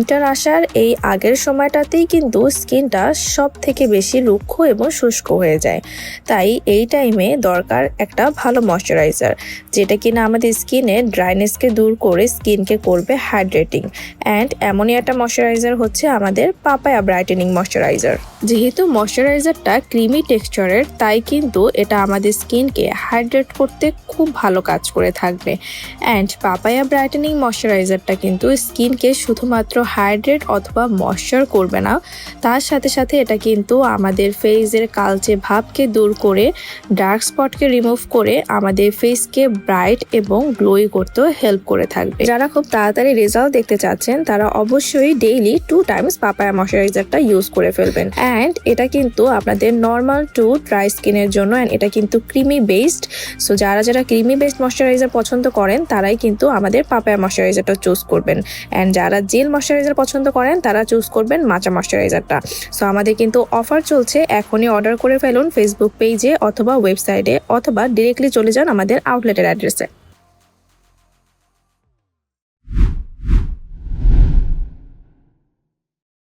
Winter আসার এই আগের সময়টাতেই কিন্তু স্কিনটা সব থেকে বেশি রুক্ষ এবং শুষ্ক হয়ে যায়। তাই এই টাইমে দরকার একটা ভালো ময়শ্চারাইজার, যেটা কিনা আমাদের স্কিনে ড্রাইনেসকে দূর করে স্কিনকে করবে হাইড্রেটিং। অ্যান্ড এমনই একটা ময়শ্চারাইজার হচ্ছে আমাদের পাপায়া ব্রাইটেনিং ময়শ্চারাইজার। যেহেতু ময়শ্চারাইজারটা ক্রিমি টেক্সচারের, তাই কিন্তু এটা আমাদের স্কিনকে হাইড্রেট করতে খুব ভালো কাজ করে থাকবে। অ্যান্ড পাপায়া ব্রাইটেনিং ময়শ্চারাইজারটা কিন্তু স্কিনকে শুধুমাত্র হাইড্রেট অথবা ময়শ্চার করবে না, তার সাথে সাথে এটা কিন্তু আমাদের ফেসের কালচে ভাবকে দূর করে ডার্ক স্পটকে রিমুভ করে আমাদের ফেসকে ব্রাইট এবং গ্লোই করতেও হেল্প করে থাকবে। যারা খুব তাড়াতাড়ি রেজাল্ট দেখতে চাচ্ছেন তারা অবশ্যই ডেইলি 2 টাইমস পাপায়া ময়শ্চারাইজারটা ইউজ করে ফেলবেন। অ্যান্ড এটা কিন্তু আপনাদের নর্মাল টু ড্রাই স্কিনের জন্য, অ্যান্ড এটা কিন্তু ক্রিমি বেসড। সো যারা ক্রিমি বেসড ময়শ্চারাইজার পছন্দ করেন তারাই কিন্তু আমাদের পাপায়া ময়শ্চারাইজারটা চুজ করবেন। অ্যান্ড যারা জেল ময়শ্চারাইজার পছন্দ করেন তারা চুজ করবেন মাচা ময়শ্চারাইজারটা। সো আমাদের কিন্তু অফার চলছে, এখনই অর্ডার করে ফেলুন ফেসবুক পেজে অথবা ওয়েবসাইটে, অথবা ডিরেক্টলি চলে যান আমাদের আউটলেটের অ্যাড্রেসে।